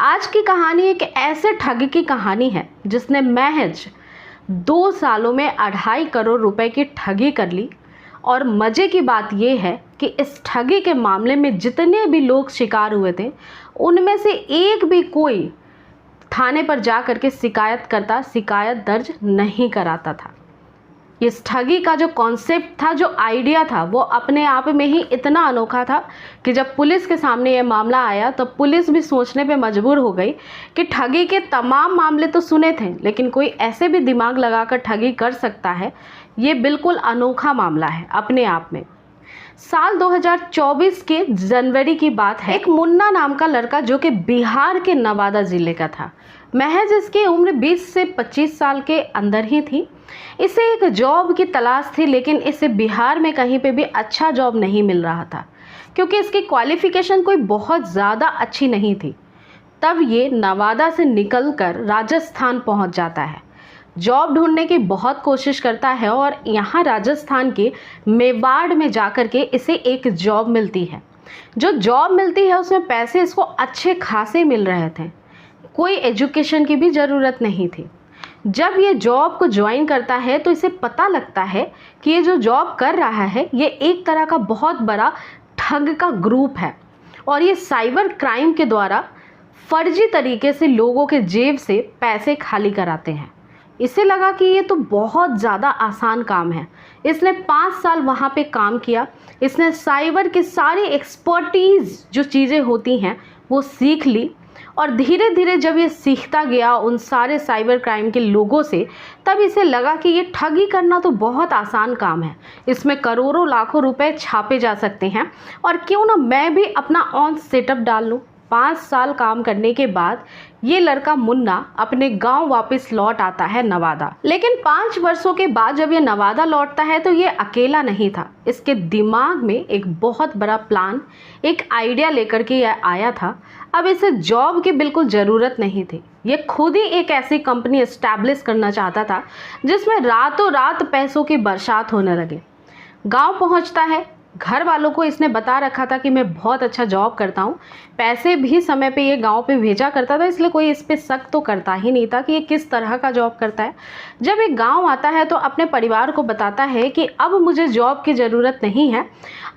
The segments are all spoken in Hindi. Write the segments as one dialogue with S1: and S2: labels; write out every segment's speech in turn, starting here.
S1: आज की कहानी एक ऐसे ठग की कहानी है जिसने महज 2 सालों में 2.5 करोड़ रुपए की ठगी कर ली। और मज़े की बात यह है कि इस ठगी के मामले में जितने भी लोग शिकार हुए थे उनमें से एक भी कोई थाने पर जा कर के शिकायत दर्ज नहीं कराता था। इस ठगी का जो कॉन्सेप्ट था, जो आइडिया था, वो अपने आप में ही इतना अनोखा था कि जब पुलिस के सामने ये मामला आया तो पुलिस भी सोचने पे मजबूर हो गई कि ठगी के तमाम मामले तो सुने थे, लेकिन कोई ऐसे भी दिमाग लगाकर ठगी कर सकता है, ये बिल्कुल अनोखा मामला है अपने आप में। साल 2024 के जनवरी की बात है। एक मुन्ना नाम का लड़का जो कि बिहार के नवादा ज़िले का था, महज इसकी उम्र 20 से 25 साल के अंदर ही थी। इसे एक जॉब की तलाश थी, लेकिन इसे बिहार में कहीं पे भी अच्छा जॉब नहीं मिल रहा था क्योंकि इसकी क्वालिफ़िकेशन कोई बहुत ज़्यादा अच्छी नहीं थी। तब ये नवादा से निकलकर राजस्थान पहुंच जाता है। जॉब ढूंढने की बहुत कोशिश करता है और यहाँ राजस्थान के मेवाड़ में जाकर के इसे एक जॉब मिलती है। जो जॉब मिलती है उसमें पैसे इसको अच्छे खासे मिल रहे थे, कोई एजुकेशन की भी ज़रूरत नहीं थी। जब ये जॉब को ज्वाइन करता है तो इसे पता लगता है कि ये जो जॉब कर रहा है ये एक तरह का बहुत बड़ा ठग का ग्रुप है और ये साइबर क्राइम के द्वारा फर्जी तरीके से लोगों के जेब से पैसे खाली कराते हैं। इसे लगा कि ये तो बहुत ज़्यादा आसान काम है। इसने 5 साल वहाँ पे काम किया। इसने साइबर की सारी एक्सपर्टीज़ जो चीज़ें होती हैं वो सीख ली और धीरे धीरे जब ये सीखता गया उन सारे साइबर क्राइम के लोगों से, तब इसे लगा कि ये ठगी करना तो बहुत आसान काम है, इसमें करोड़ों लाखों रुपए छापे जा सकते हैं और क्यों ना मैं भी अपना ऑन सेटअप डाल लूँ। 5 साल काम करने के बाद ये लड़का मुन्ना अपने गांव वापस लौट आता है नवादा। लेकिन 5 वर्षों के बाद जब ये नवादा लौटता है तो ये अकेला नहीं था। इसके दिमाग में एक बहुत बड़ा प्लान, एक आइडिया लेकर के ये आया था। अब इसे जॉब की बिल्कुल ज़रूरत नहीं थी। ये खुद ही एक ऐसी कंपनी एस्टैब्लिश करना चाहता था जिसमें रातों रात पैसों की बरसात होने लगे। गाँव पहुँचता है, घर वालों को इसने बता रखा था कि मैं बहुत अच्छा जॉब करता हूँ, पैसे भी समय पे ये गांव पे भेजा करता था, इसलिए कोई इस पे शक तो करता ही नहीं था कि ये किस तरह का जॉब करता है। जब एक गांव आता है तो अपने परिवार को बताता है कि अब मुझे जॉब की ज़रूरत नहीं है,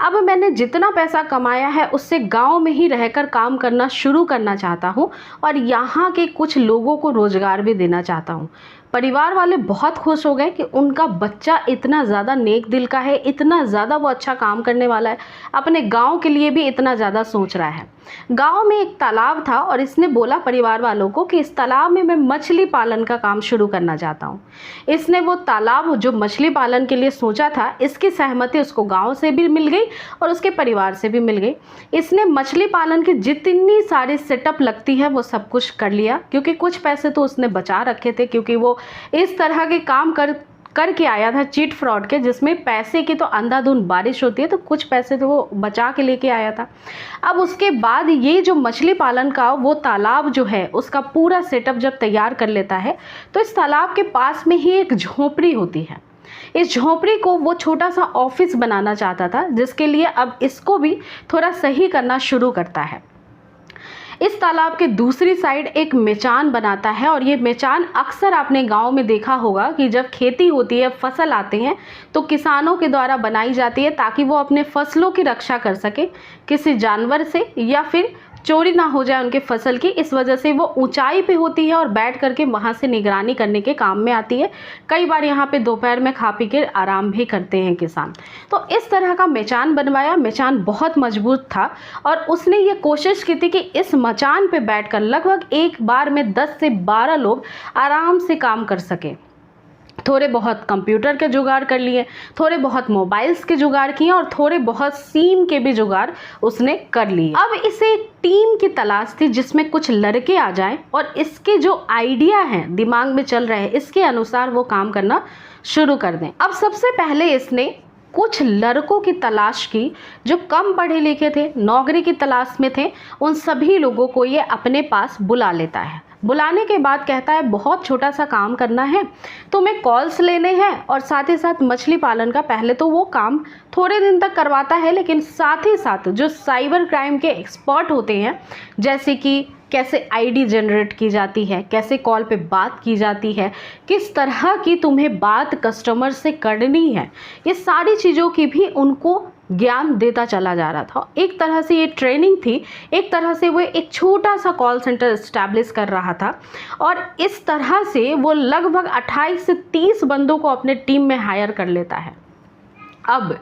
S1: अब मैंने जितना पैसा कमाया है उससे गाँव में ही रहकर काम करना शुरू करना चाहता हूँ और यहाँ के कुछ लोगों को रोज़गार भी देना चाहता हूँ। परिवार वाले बहुत खुश हो गए कि उनका बच्चा इतना ज़्यादा नेक दिल का है, इतना ज़्यादा वो अच्छा काम करने वाला है, अपने गांव के लिए भी इतना ज़्यादा सोच रहा है। गांव में एक तालाब था और इसने बोला परिवार वालों को कि इस तालाब में मैं मछली पालन का काम शुरू करना चाहता हूँ। इसने वो तालाब जो मछली पालन के लिए सोचा था, इसकी सहमति उसको गाँव से भी मिल गई और उसके परिवार से भी मिल गई। इसने मछली पालन की जितनी सारी सेटअप लगती है वो सब कुछ कर लिया, क्योंकि कुछ पैसे तो उसने बचा रखे थे, क्योंकि वो इस तरह के काम करके आया था चीट फ्रॉड के, जिसमें पैसे की तो अंधाधुंध बारिश होती है, तो कुछ पैसे तो वो बचा के लेके आया था। अब उसके बाद ये जो मछली पालन का वो तालाब जो है उसका पूरा सेटअप जब तैयार कर लेता है तो इस तालाब के पास में ही एक झोपड़ी होती है। इस झोपड़ी को वो छोटा सा ऑफिस बनाना चाहता था, जिसके लिए अब इसको भी थोड़ा सही करना शुरू करता है। इस तालाब के दूसरी साइड एक मेचान बनाता है और ये मेचान अक्सर आपने गांव में देखा होगा कि जब खेती होती है, फसल आते हैं तो किसानों के द्वारा बनाई जाती है ताकि वो अपने फसलों की रक्षा कर सके किसी जानवर से या फिर चोरी ना हो जाए उनके फसल की। इस वजह से वो ऊंचाई पे होती है और बैठ करके वहाँ से निगरानी करने के काम में आती है। कई बार यहाँ पे दोपहर में खा पी के आराम भी करते हैं किसान। तो इस तरह का मेचान बनवाया। मेचान बहुत मजबूत था और उसने ये कोशिश की थी कि इस मचान पे बैठकर लगभग एक बार में 10 से 12 लोग आराम से काम कर सके। थोड़े बहुत कंप्यूटर के जुगाड़ कर लिए, थोड़े बहुत मोबाइल्स के जुगाड़ किए और थोड़े बहुत सिम के भी जुगाड़ उसने कर लिए। अब इसे एक टीम की तलाश थी जिसमें कुछ लड़के आ जाएं और इसके जो आइडिया हैं दिमाग में चल रहे हैं इसके अनुसार वो काम करना शुरू कर दें। अब सबसे पहले इसने कुछ लड़कों की तलाश की जो कम पढ़े लिखे थे, नौकरी की तलाश में थे। उन सभी लोगों को ये अपने पास बुला लेता है। बुलाने के बाद कहता है बहुत छोटा सा काम करना है, तुम्हें कॉल्स लेने हैं और साथ ही साथ मछली पालन का पहले तो वो काम थोड़े दिन तक करवाता है, लेकिन साथ ही साथ जो साइबर क्राइम के एक्सपर्ट होते हैं जैसे कि कैसे आईडी जनरेट की जाती है, कैसे कॉल पे बात की जाती है, किस तरह की तुम्हें बात कस्टमर से करनी है, ये सारी चीज़ों की भी उनको ज्ञान देता चला जा रहा था। एक तरह से ये ट्रेनिंग थी, एक तरह से वो एक छोटा सा कॉल सेंटर इस्टेब्लिश कर रहा था और इस तरह से वो लगभग 28 से 30 बंदों को अपने टीम में हायर कर लेता है। अब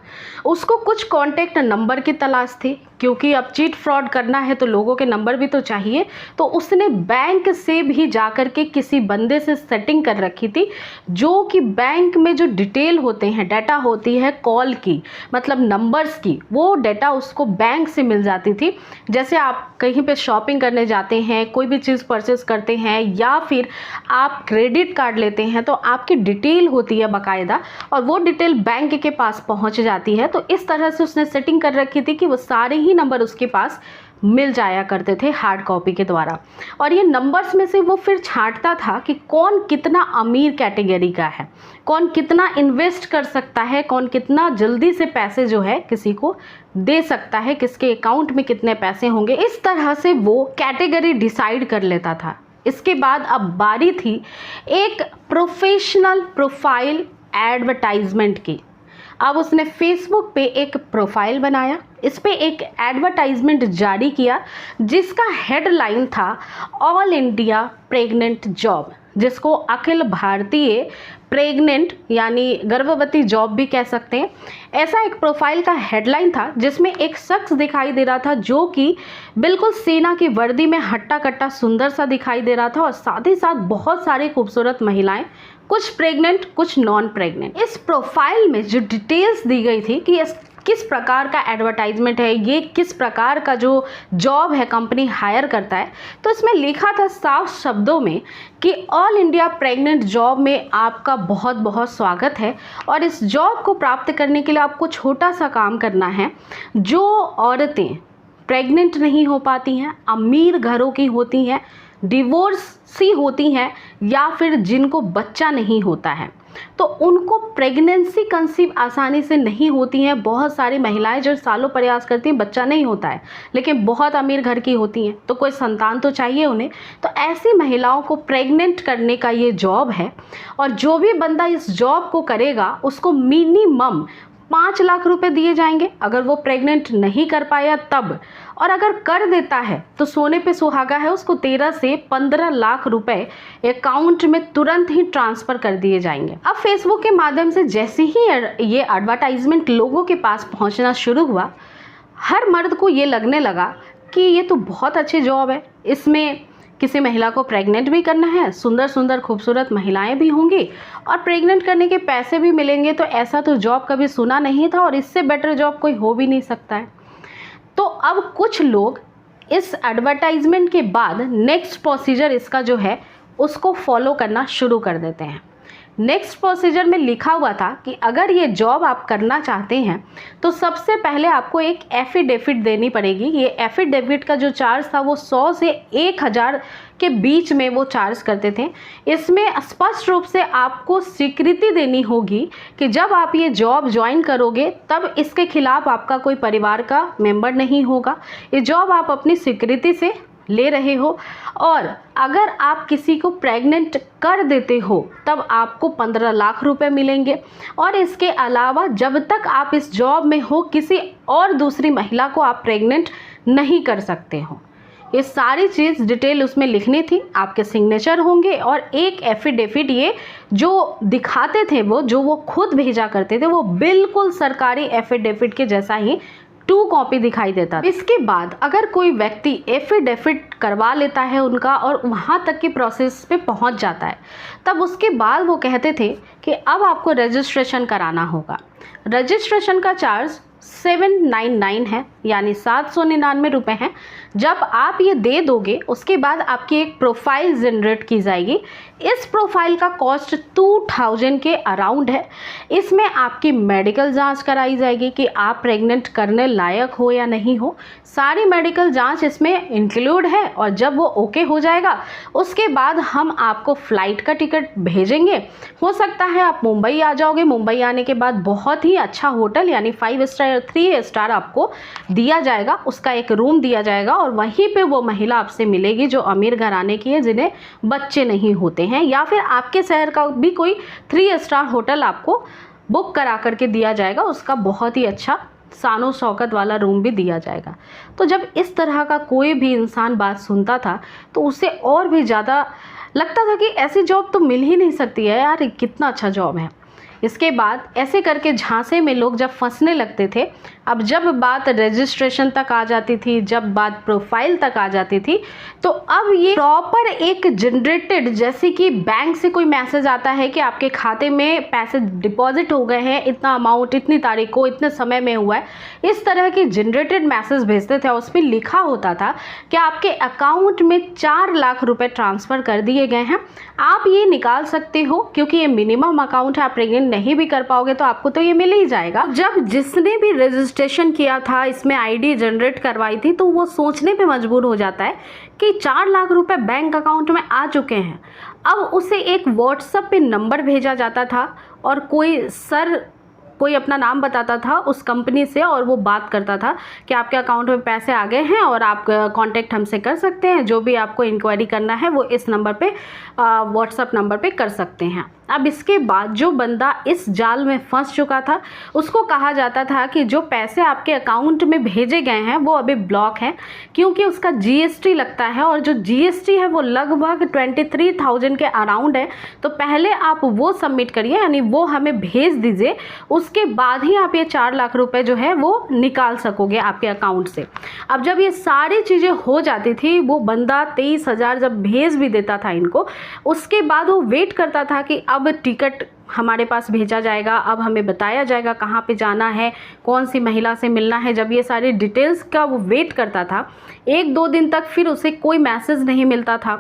S1: उसको कुछ कॉन्टैक्ट नंबर की तलाश थी, क्योंकि अब चीट फ्रॉड करना है तो लोगों के नंबर भी तो चाहिए। तो उसने बैंक से भी जाकर के किसी बंदे से सेटिंग कर रखी थी, जो कि बैंक में जो डिटेल होते हैं, डाटा होती है कॉल की, मतलब नंबर्स की, वो डाटा उसको बैंक से मिल जाती थी। जैसे आप कहीं पे शॉपिंग करने जाते हैं, कोई भी चीज़ परचेस करते हैं या फिर आप क्रेडिट कार्ड लेते हैं, तो आपकी डिटेल होती है बाकायदा और वो डिटेल बैंक के पास पहुंच जाती है। तो इस तरह से उसने सेटिंग कर रखी थी कि वो सारे ही नंबर उसके पास मिल जाया करते थे हार्ड कॉपी के द्वारा। और ये नंबर्स में से वो फिर छांटता था कि कौन कितना अमीर कैटेगरी का है, कौन कितना इन्वेस्ट कर सकता है, कौन कितना जल्दी से पैसे जो है किसी को दे सकता है, किसके अकाउंट में कितने पैसे होंगे। इस तरह से वो कैटेगरी डिसाइड कर लेता था। इसके बाद अब बारी थी एक प्रोफेशनल प्रोफाइल एडवर्टाइजमेंट की। अब उसने फेसबुक पे एक प्रोफाइल बनाया, इस पे एक एडवर्टाइजमेंट जारी किया जिसका हेडलाइन था ऑल इंडिया प्रेग्नेंट जॉब, जिसको अखिल भारतीय प्रेग्नेंट यानी गर्भवती जॉब भी कह सकते हैं। ऐसा एक प्रोफाइल का हेडलाइन था जिसमें एक शख्स दिखाई दे रहा था जो कि बिल्कुल सेना की वर्दी में हट्टा कट्टा सुंदर सा दिखाई दे रहा था और साथ ही साथ बहुत सारी खूबसूरत महिलाएं, कुछ प्रेग्नेंट कुछ नॉन प्रेग्नेंट। इस प्रोफाइल में जो डिटेल्स दी गई थी कि किस प्रकार का एडवर्टाइजमेंट है, ये किस प्रकार का जो जॉब है कंपनी हायर करता है, तो इसमें लिखा था साफ शब्दों में कि ऑल इंडिया प्रेग्नेंट जॉब में आपका बहुत बहुत स्वागत है और इस जॉब को प्राप्त करने के लिए आपको छोटा सा काम करना है। जो औरतें प्रेग्नेंट नहीं हो पाती हैं, अमीर घरों की होती हैं, डिवोर्सी होती हैं या फिर जिनको बच्चा नहीं होता है, तो उनको प्रेगनेंसी कंसीव आसानी से नहीं होती है। बहुत सारी महिलाएं जो सालों प्रयास करती हैं, बच्चा नहीं होता है, लेकिन बहुत अमीर घर की होती हैं, तो कोई संतान तो चाहिए उन्हें। तो ऐसी महिलाओं को प्रेग्नेंट करने का ये जॉब है और जो भी बंदा इस जॉब को करेगा उसको मिनिमम 5 लाख रुपए दिए जाएंगे अगर वो प्रेग्नेंट नहीं कर पाया तब, और अगर कर देता है तो सोने पे सुहागा है, उसको 13 से 15 लाख रुपए अकाउंट में तुरंत ही ट्रांसफ़र कर दिए जाएंगे। अब फेसबुक के माध्यम से जैसे ही ये एडवर्टाइजमेंट लोगों के पास पहुंचना शुरू हुआ, हर मर्द को ये लगने लगा कि ये तो बहुत अच्छी जॉब है, इसमें किसी महिला को प्रेग्नेंट भी करना है, सुंदर सुंदर खूबसूरत महिलाएं भी होंगी और प्रेग्नेंट करने के पैसे भी मिलेंगे, तो ऐसा तो जॉब कभी सुना नहीं था और इससे बेटर जॉब कोई हो भी नहीं सकता है। तो अब कुछ लोग इस एडवर्टाइजमेंट के बाद नेक्स्ट प्रोसीजर इसका जो है उसको फॉलो करना शुरू कर देते हैं। नेक्स्ट प्रोसीजर में लिखा हुआ था कि अगर ये जॉब आप करना चाहते हैं तो सबसे पहले आपको एक एफिडेविट देनी पड़ेगी। ये एफिडेविट का जो चार्ज था वो 100 से 1000 के बीच में वो चार्ज करते थे। इसमें स्पष्ट रूप से आपको स्वीकृति देनी होगी कि जब आप ये जॉब ज्वाइन करोगे तब इसके खिलाफ आपका कोई परिवार का मेंबर नहीं होगा, ये जॉब आप अपनी स्वीकृति से ले रहे हो, और अगर आप किसी को प्रेग्नेंट कर देते हो तब आपको 15 लाख रुपए मिलेंगे, और इसके अलावा जब तक आप इस जॉब में हो किसी और दूसरी महिला को आप प्रेग्नेंट नहीं कर सकते हो। ये सारी चीज़ डिटेल उसमें लिखनी थी, आपके सिग्नेचर होंगे और एक एफिडेविट ये जो दिखाते थे वो खुद भेजा करते थे, वो बिल्कुल सरकारी एफिडेविट के जैसा ही 2 कॉपी दिखाई देता। इसके बाद अगर कोई व्यक्ति एफिडेविट करवा लेता है उनका और वहाँ तक की प्रोसेस पे पहुँच जाता है, तब उसके बाद वो कहते थे कि अब आपको रजिस्ट्रेशन कराना होगा। रजिस्ट्रेशन का चार्ज 799 है, यानी 799 रुपये हैं। जब आप ये दे दोगे उसके बाद आपकी एक प्रोफाइल जनरेट की जाएगी। इस प्रोफाइल का कॉस्ट 2000 के अराउंड है। इसमें आपकी मेडिकल जांच कराई जाएगी कि आप प्रेग्नेंट करने लायक हो या नहीं हो, सारी मेडिकल जांच इसमें इंक्लूड है। और जब वो ओके हो जाएगा उसके बाद हम आपको फ़्लाइट का टिकट भेजेंगे। हो सकता है आप मुंबई आ जाओगे, मुंबई आने के बाद बहुत ही अच्छा होटल यानी 5 स्टार 3 स्टार आपको दिया जाएगा, उसका एक रूम दिया जाएगा और वहीं पे वो महिला आपसे मिलेगी जो अमीर घराने की है, जिन्हें बच्चे नहीं होते हैं, या फिर आपके शहर का भी कोई 3 स्टार होटल आपको बुक करा करके दिया जाएगा, उसका बहुत ही अच्छा शानो शौकत वाला रूम भी दिया जाएगा। तो जब इस तरह का कोई भी इंसान बात सुनता था तो उसे और भी ज़्यादा लगता था कि ऐसी जॉब तो मिल ही नहीं सकती है यार, कितना अच्छा जॉब है। इसके बाद ऐसे करके झांसे में लोग जब फंसने लगते थे, अब जब बात रजिस्ट्रेशन तक आ जाती थी, जब बात प्रोफाइल तक आ जाती थी, तो अब ये प्रॉपर एक जनरेटेड, जैसे कि बैंक से कोई मैसेज आता है कि आपके खाते में पैसे डिपॉजिट हो गए हैं, इतना अमाउंट इतनी तारीख को इतने समय में हुआ है, इस तरह की जनरेटेड मैसेज भेजते थे। उसमें लिखा होता था कि आपके अकाउंट में 4 लाख रुपए ट्रांसफ़र कर दिए गए हैं, आप ये निकाल सकते हो, क्योंकि ये मिनिमम अकाउंट है, आप प्रेग्नेंट नहीं भी कर पाओगे तो आपको तो ये मिल ही जाएगा। जब जिसने भी रजिस्ट्रेशन किया था, इसमें आईडी जनरेट करवाई थी, तो वो सोचने पे मजबूर हो जाता है कि 4 लाख रुपए बैंक अकाउंट में आ चुके हैं। अब उसे एक व्हाट्सएप पे नंबर भेजा जाता था और कोई अपना नाम बताता था उस कंपनी से और वो बात करता था कि आपके अकाउंट में पैसे आ गए हैं और आप कांटेक्ट हमसे कर सकते हैं, जो भी आपको इंक्वायरी करना है वो इस नंबर पे व्हाट्सएप नंबर पे कर सकते हैं। अब इसके बाद जो बंदा इस जाल में फंस चुका था उसको कहा जाता था कि जो पैसे आपके अकाउंट में भेजे गए हैं वो अभी ब्लॉक हैं, क्योंकि उसका जीएसटी लगता है और जो जीएसटी है वो लगभग 23,000 के अराउंड है। तो पहले आप वो सबमिट करिए, यानी वो हमें भेज दीजिए, उसके बाद ही आप ये 4 लाख रुपए जो है वो निकाल सकोगे आपके अकाउंट से। अब जब ये सारी चीज़ें हो जाती थी, वो बंदा 23,000 जब भेज भी देता था इनको, उसके बाद वो वेट करता था कि अब टिकट हमारे पास भेजा जाएगा, अब हमें बताया जाएगा कहाँ पे जाना है, कौन सी महिला से मिलना है। जब ये सारी डिटेल्स का वो वेट करता था 1-2 दिन तक, फिर उसे कोई मैसेज नहीं मिलता था।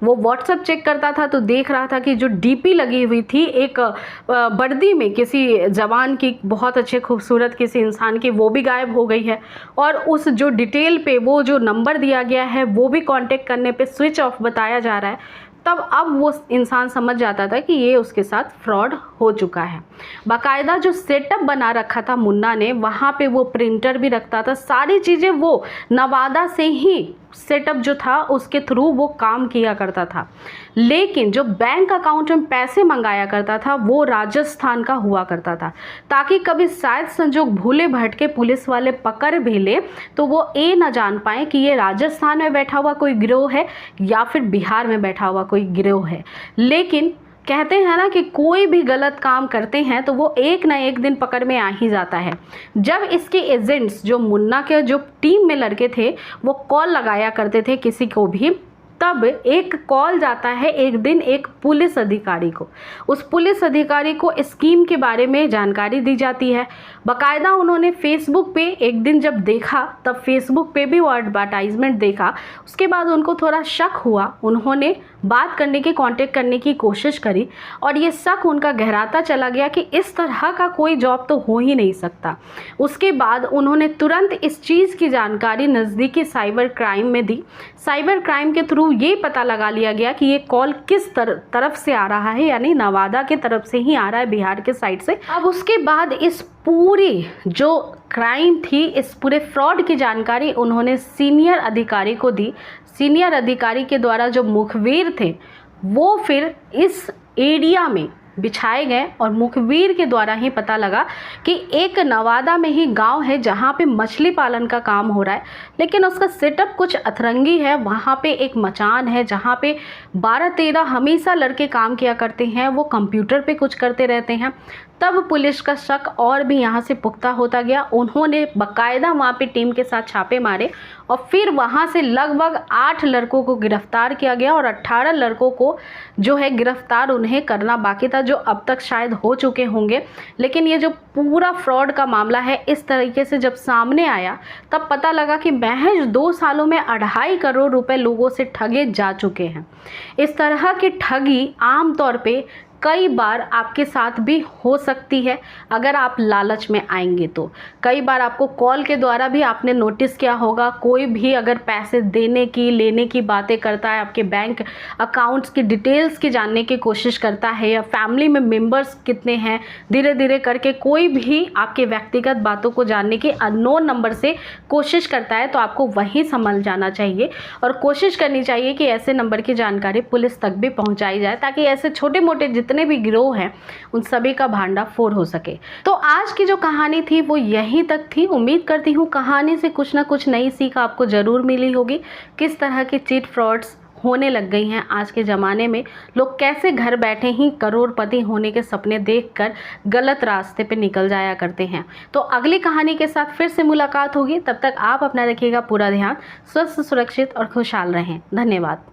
S1: वो व्हाट्सएप चेक करता था तो देख रहा था कि जो डीपी लगी हुई थी एक वर्दी में किसी जवान की, बहुत अच्छे खूबसूरत किसी इंसान की, वो भी गायब हो गई है। और उस जो डिटेल पे वो जो नंबर दिया गया है वो भी कांटेक्ट करने पे स्विच ऑफ बताया जा रहा है। तब अब वो इंसान समझ जाता था कि ये उसके साथ फ्रॉड हो चुका है। बाकायदा जो सेटअप बना रखा था मुन्ना ने, वहाँ पे वो प्रिंटर भी रखता था, सारी चीज़ें वो नवादा से ही सेटअप जो था उसके थ्रू वो काम किया करता था। लेकिन जो बैंक अकाउंट में पैसे मंगाया करता था वो राजस्थान का हुआ करता था, ताकि कभी शायद संजोग भूले भटके पुलिस वाले पकड़ भी ले तो वो ये ना जान पाए कि ये राजस्थान में बैठा हुआ कोई गिरोह है या फिर बिहार में बैठा हुआ कोई गिरोह है। लेकिन कहते हैं ना कि कोई भी गलत काम करते हैं तो वो एक ना एक दिन पकड़ में आ ही जाता है। जब इसके एजेंट्स, जो मुन्ना के जो टीम में लड़के थे, वो कॉल लगाया करते थे किसी को भी, तब एक कॉल जाता है एक दिन एक पुलिस अधिकारी को। उस पुलिस अधिकारी को स्कीम के बारे में जानकारी दी जाती है। बाकायदा उन्होंने फेसबुक पे एक दिन जब देखा, तब फेसबुक पे भी वो एडवर्टाइजमेंट देखा। उसके बाद उनको थोड़ा शक हुआ, उन्होंने बात करने की, कांटेक्ट करने की कोशिश करी और ये शक उनका गहराता चला गया कि इस तरह का कोई जॉब तो हो ही नहीं सकता। उसके बाद उन्होंने तुरंत इस चीज़ की जानकारी नज़दीकी साइबर क्राइम में दी। साइबर क्राइम के थ्रू ये पता लगा लिया गया कि ये कॉल किस तरफ से आ रहा है, यानी नवादा के तरफ से ही आ रहा है, बिहार के साइड से। अब उसके बाद इस पूरी जो क्राइम थी, इस पूरे फ्रॉड की जानकारी उन्होंने सीनियर अधिकारी को दी। सीनियर अधिकारी के द्वारा जो मुखबिर थे वो फिर इस एरिया में बिछाए गए और मुखबिर के द्वारा ही पता लगा कि एक नवादा में ही गांव है जहां पे मछली पालन का काम हो रहा है, लेकिन उसका सेटअप कुछ अतरंगी है। वहां पे एक मचान है जहां पे 12-13 हमेशा लड़के काम किया करते हैं, वो कंप्यूटर पे कुछ करते रहते हैं। तब पुलिस का शक और भी यहाँ से पुख्ता होता गया। उन्होंने बाकायदा वहाँ पे टीम के साथ छापे मारे और फिर वहाँ से लगभग 8 लड़कों को गिरफ्तार किया गया और 18 लड़कों को जो है गिरफ्तार उन्हें करना बाकी था, जो अब तक शायद हो चुके होंगे। लेकिन ये जो पूरा फ्रॉड का मामला है इस तरीके से जब सामने आया, तब पता लगा कि महज 2 सालों में 2.5 करोड़ रुपए लोगों से ठगे जा चुके हैं। इस तरह की ठगी आमतौर पे कई बार आपके साथ भी हो सकती है अगर आप लालच में आएंगे तो। कई बार आपको कॉल के द्वारा भी आपने नोटिस किया होगा, कोई भी अगर पैसे देने की लेने की बातें करता है, आपके बैंक अकाउंट्स की डिटेल्स की जानने की कोशिश करता है, या फैमिली में मेंबर्स कितने हैं, धीरे धीरे करके कोई भी आपके व्यक्तिगत बातों को जानने की अननोन नंबर से कोशिश करता है, तो आपको वहीं संभल जाना चाहिए और कोशिश करनी चाहिए कि ऐसे नंबर की जानकारी पुलिस तक भी पहुंचाई जाए, ताकि ऐसे छोटे मोटे जितने भी गिरोह हैं उन सभी का भांडाफोड़ हो सके। तो आज की जो कहानी थी वो यहीं तक थी। उम्मीद करती हूँ कहानी से कुछ ना कुछ नई सीख आपको ज़रूर मिली होगी। किस तरह की चीट फ्रॉड्स होने लग गई हैं आज के ज़माने में, लोग कैसे घर बैठे ही करोड़पति होने के सपने देखकर गलत रास्ते पे निकल जाया करते हैं। तो अगली कहानी के साथ फिर से मुलाकात होगी। तब तक आप अपना रखिएगा पूरा ध्यान, स्वस्थ, सुरक्षित और खुशहाल रहें। धन्यवाद।